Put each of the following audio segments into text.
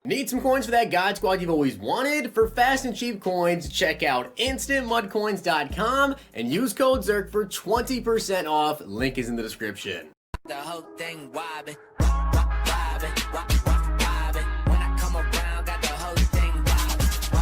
Need some coins for that God Squad you've always wanted? For fast and cheap coins, check out instantmudcoins.com and use code ZIRK for 20% off. Link is in the description. The whole thing wobbin', wobbin'. When I come around, got the whole thing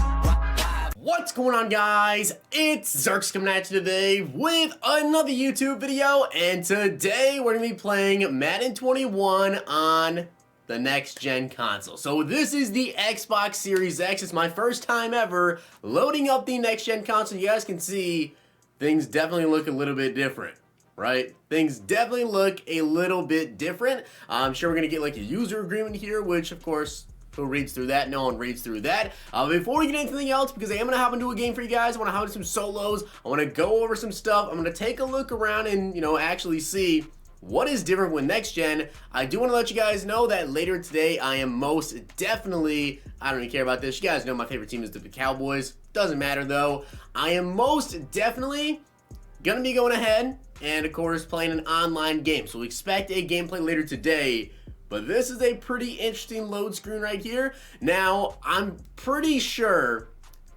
wobbin'. What's going on, guys? It's Zirksee coming at you today with another YouTube video, and today we're going to be playing Madden 21 on the next gen console. So this is the Xbox Series X. It's my first time ever loading up the next gen console. You guys can see things definitely look a little bit different, right? Things definitely look a little bit different. I'm sure we're gonna get like a user agreement here, which of course, who reads through that? No one reads through that. Before we get into anything else, because I am gonna hop into a game for you guys, I wanna hop into some solos, I wanna go over some stuff, I'm gonna take a look around and, actually see what is different with next gen. I do want to let you guys know that later today I am most definitely, I don't even care about this, you guys know my favorite team is the Cowboys, doesn't matter though, I am most definitely gonna be going ahead and of course playing an online game. So expect a gameplay later today, but this is a pretty interesting load screen right here. Now I'm pretty sure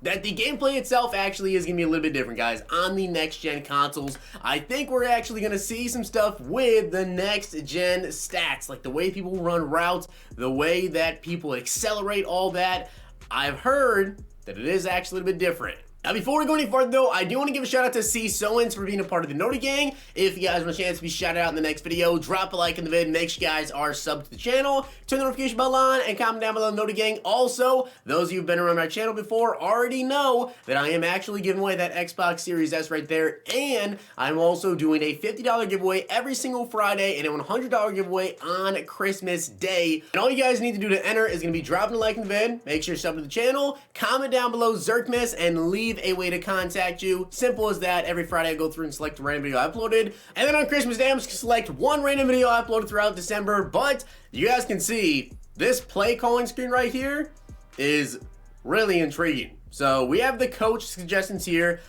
that the gameplay itself actually is going to be a little bit different, guys, on the next-gen consoles. I think we're actually going to see some stuff with the next-gen stats, like the way people run routes, the way that people accelerate, all that. I've heard that it is actually a little bit different. Now, before we go any further, though, I do want to give a shout out to C. Sowens for being a part of the Noti Gang. If you guys want a chance to be shouted out in the next video, drop a like in the vid, make sure you guys are subbed to the channel, turn the notification bell on, and comment down below Noti Gang. Also, those of you who've been around my channel before already know that I am actually giving away that Xbox Series S right there, and I'm also doing a $50 giveaway every single Friday and a $100 giveaway on Christmas Day. And all you guys need to do to enter is going to be dropping a like in the vid, make sure you're subbed to the channel, comment down below Zirkmas, and leave a way to contact you. Simple as that. Every Friday I go through and select a random video I uploaded, and then on Christmas Day I'm just gonna select one random video I uploaded throughout December. But you guys can see this play calling screen right here is really intriguing. So we have the coach suggestions here,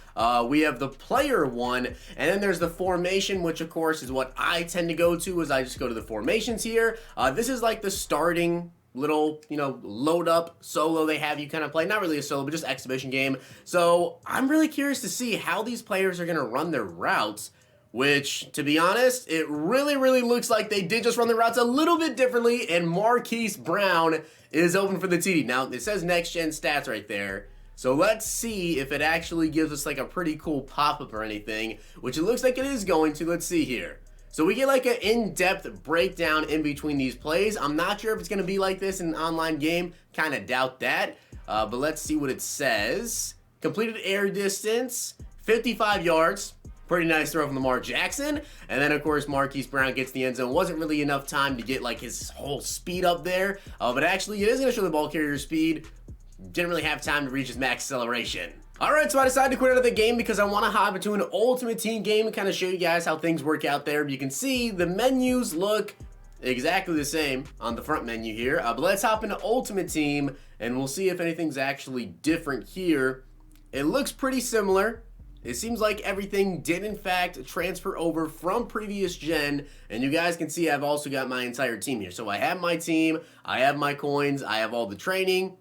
we have the player one, and then there's the formation, which of course is what I tend to go to, as I just go to the formations here. This is like the starting little, load up solo they have you kind of play. Not really a solo, but just exhibition game. So I'm really curious to see how these players are going to run their routes, which, to be honest, it really looks like they did just run their routes a little bit differently, and Maurkice Brown is open for the TD. Now, it says next gen stats right there. So let's see if it actually gives us like a pretty cool pop-up or anything, which it looks like it is going to. Let's see here. So we get like an in-depth breakdown in between these plays. I'm not sure if it's going to be like this in an online game. Kind of doubt that. But let's see what it says. Completed air distance, 55 yards. Pretty nice throw from Lamar Jackson. And then, of course, Maurkice Brown gets the end zone. Wasn't really enough time to get like his whole speed up there. But actually, it is going to show the ball carrier speed. Didn't really have time to reach his max acceleration. Alright, so I decided to quit out of the game because I want to hop into an Ultimate Team game and kind of show you guys how things work out there. You can see the menus look exactly the same on the front menu here. But let's hop into Ultimate Team and we'll see if anything's actually different here. It looks pretty similar. It seems like everything did in fact transfer over from previous gen, and you guys can see I've also got my entire team here. So I have my team, I have my coins, I have all the training.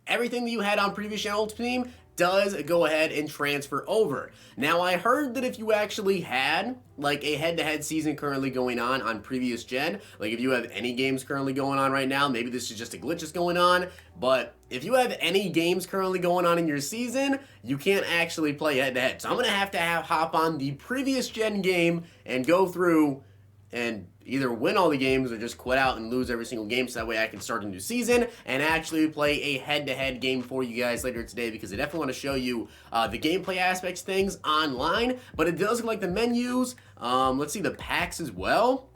Everything that you had on previous gen Ultimate Team does go ahead and transfer over. Now, I heard that if you actually had like a head-to-head season currently going on previous gen, like if you have any games currently going on right now, maybe this is just a glitch that's going on, but if you have any games currently going on in your season, you can't actually play head-to-head. So I'm gonna have to hop on the previous gen game and go through and either win all the games or just quit out and lose every single game, so that way I can start a new season and actually play a head-to-head game for you guys later today, because I definitely want to show you the gameplay aspects things online. But it does look like the menus, let's see the packs as well.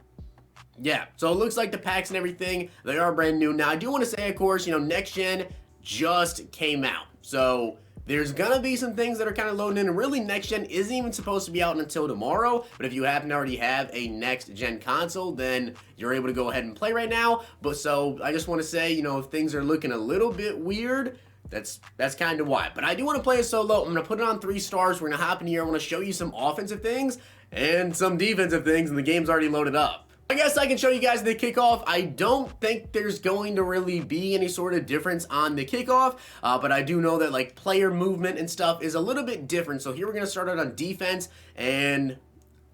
Yeah, so it looks like the packs and everything, they are brand new. Now I do want to say, of course, next gen just came out, so there's gonna be some things that are kind of loading in, and really next gen isn't even supposed to be out until tomorrow. But if you happen to already have a next gen console, then you're able to go ahead and play right now. But so I just want to say, if things are looking a little bit weird, that's kind of why. But I do want to play a solo. I'm gonna put it on 3 stars. We're gonna hop in here. I want to show you some offensive things and some defensive things, and the game's already loaded up. I guess I can show you guys the kickoff. I don't think there's going to really be any sort of difference on the kickoff, but I do know that like player movement and stuff is a little bit different. So here we're going to start out on defense, and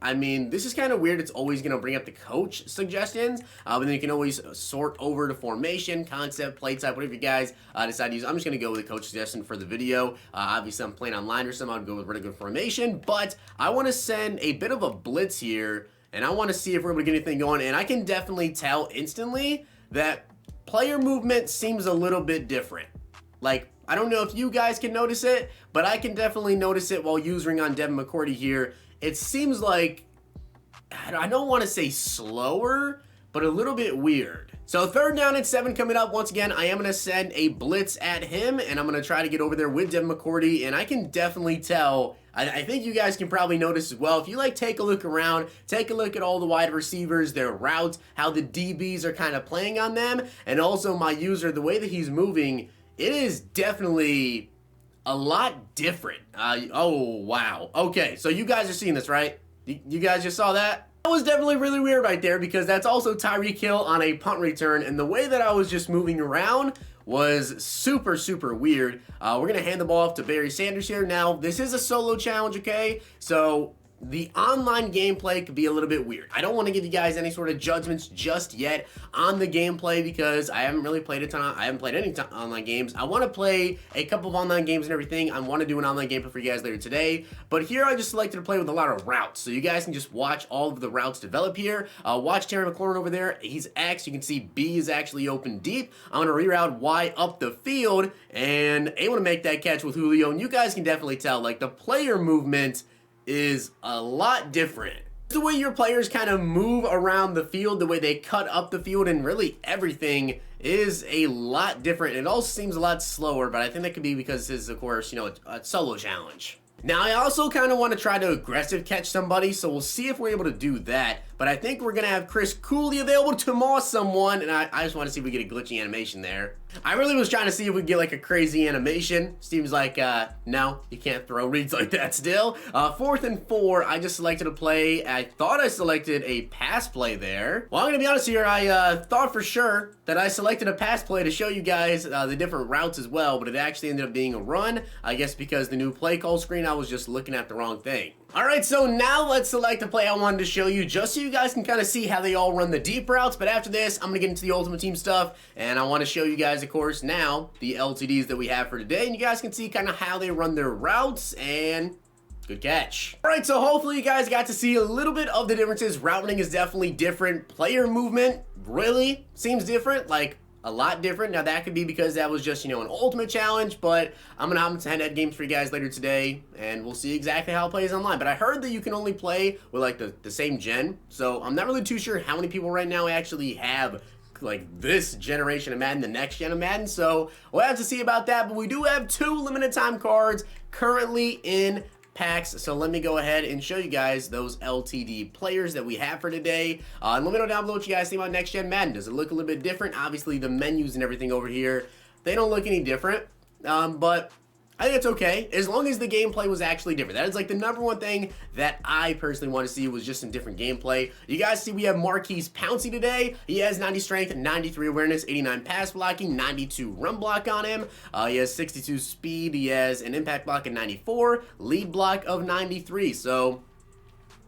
I mean, this is kind of weird. It's always going to bring up the coach suggestions, but then you can always sort over to formation, concept, play type, whatever you guys decide to use. I'm just going to go with the coach suggestion for the video. Obviously, I'm playing online or something. I'll go with really good formation, but I want to send a bit of a blitz here, and I want to see if we're able to get anything going, and I can definitely tell instantly that player movement seems a little bit different. Like, I don't know if you guys can notice it, but I can definitely notice it while using on Devin McCourty here. It seems like, I don't want to say slower, but a little bit weird. So 3rd down and 7 coming up. Once again, I am going to send a blitz at him, and I'm going to try to get over there with Devin McCourty, and I can definitely tell, I think you guys can probably notice as well, if you like take a look around, take a look at all the wide receivers, their routes, how the DBs are kind of playing on them, and also my user, the way that he's moving, it is definitely a lot different. Oh, wow. Okay, so you guys are seeing this, right? You guys just saw that? That was definitely really weird right there, because that's also Tyreek Hill on a punt return, and the way that I was just moving around was super, super weird. We're going to hand the ball off to Barry Sanders here. Now, this is a solo challenge, okay? So the online gameplay could be a little bit weird. I don't want to give you guys any sort of judgments just yet on the gameplay, because I haven't really played a ton. I haven't played any online games. I want to play a couple of online games and everything. I want to do an online gameplay for you guys later today. But here I just selected to play with a lot of routes, so you guys can just watch all of the routes develop here. Watch Terry McLaurin over there. He's X. You can see B is actually open deep. I'm going to reroute Y up the field and able to make that catch with Julio. And you guys can definitely tell, like, the player movement is a lot different. The way your players kind of move around the field, the way they cut up the field, and really everything is a lot different. It all seems a lot slower, but I think that could be because this is, of course, you know, a solo challenge. Now, I also kind of want to try to aggressive catch somebody, so we'll see if we're able to do that. But I think we're going to have Chris Cooley available to maul someone, and I just want to see if we get a glitchy animation there. I really was trying to see if we get like a crazy animation. Seems like, no, you can't throw reads like that still. 4th and 4, I just selected a play. I thought I selected a pass play there. Well, I'm going to be honest here, I thought for sure that I selected a pass play to show you guys the different routes as well, but it actually ended up being a run. I guess because the new play call screen, I was just looking at the wrong thing. Alright, so now let's select a play I wanted to show you, just so you guys can kind of see how they all run the deep routes. But after this, I'm going to get into the Ultimate Team stuff, and I want to show you guys, of course, now the LTDs that we have for today, and you guys can see kind of how they run their routes, and good catch. Alright, so hopefully you guys got to see a little bit of the differences. Route running is definitely different. Player movement really seems different, like a lot different. Now that could be because that was just, you know, an ultimate challenge, but I'm gonna hop into head-to-head games for you guys later today, and we'll see exactly how it plays online. But I heard that you can only play with like the same gen, so I'm not really too sure how many people right now actually have like this generation of Madden, the next gen of Madden, so we'll have to see about that. But we do have 2 limited time cards currently in packs, so let me go ahead and show you guys those LTD players that we have for today. And let me know down below what you guys think about next gen Madden. Does it look a little bit different? Obviously the menus and everything over here, they don't look any different, but I think it's okay as long as the gameplay was actually different. That is like the #1 thing that I personally want to see, was just some different gameplay. You guys see we have maurkice Pouncey today. He has 90 strength, 93 awareness, 89 pass blocking, 92 run block on him. He has 62 speed. He has an impact block of 94, lead block of 93. So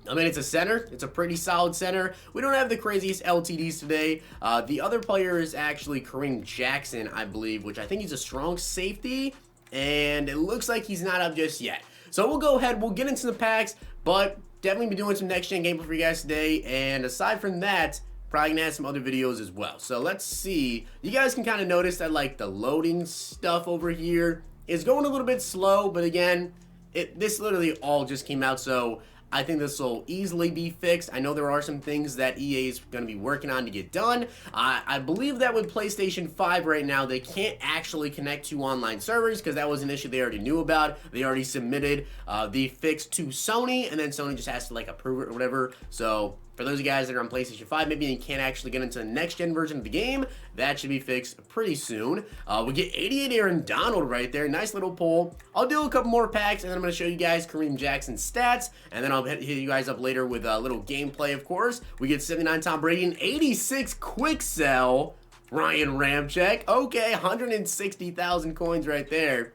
I mean, it's a center. It's a pretty solid center. We don't have the craziest LTDs today. The other player is actually Kareem Jackson, I believe, which I think he's a strong safety, and it looks like he's not up just yet. So we'll go ahead, we'll get into the packs, but definitely be doing some next gen gameplay for you guys today. And aside from that, probably gonna add some other videos as well. So let's see. You guys can kind of notice that like the loading stuff over here is going a little bit slow, but again, this literally all just came out, so I think this will easily be fixed. I know there are some things that EA is going to be working on to get done. I believe that with PlayStation 5 right now, they can't actually connect to online servers because that was an issue they already knew about. They already submitted the fix to Sony, and then Sony just has to like approve it or whatever. So for For those of you guys that are on PlayStation 5, maybe you can't actually get into the next-gen version of the game, that should be fixed pretty soon. We get 88 Aaron Donald right there. Nice little pull. I'll do a couple more packs, and then I'm going to show you guys Kareem Jackson's stats, and then I'll hit you guys up later with a little gameplay, of course. We get 79 Tom Brady and 86 quick sell Ryan Ramczyk. Okay, 160,000 coins right there.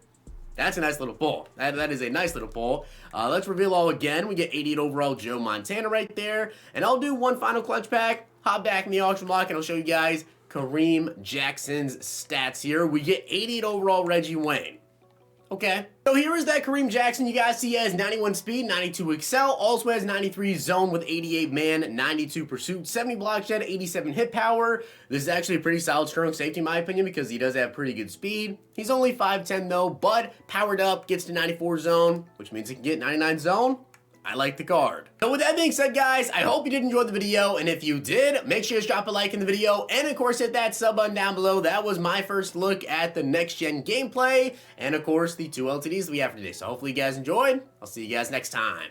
That's a nice little pull. That is a nice little pull. Let's reveal all again. We get 88 overall Joe Montana right there. And I'll do one final clutch pack, hop back in the auction block, and I'll show you guys Kareem Jackson's stats here. We get 88 overall Reggie Wayne. Okay. So here is that Kareem Jackson. You guys see he has 91 speed, 92 excel, also has 93 zone with 88 man, 92 pursuit, 70 block shed, 87 hit power. This is actually a pretty solid strong safety in my opinion because he does have pretty good speed. He's only 5'10 though, but powered up, gets to 94 zone, which means he can get 99 zone. I like the card. So with that being said, guys, I hope you did enjoy the video, and if you did, make sure to drop a like in the video, and of course hit that sub button down below. That was my first look at the next-gen gameplay, and of course the 2 LTDs that we have for today. So hopefully you guys enjoyed. I'll see you guys next time.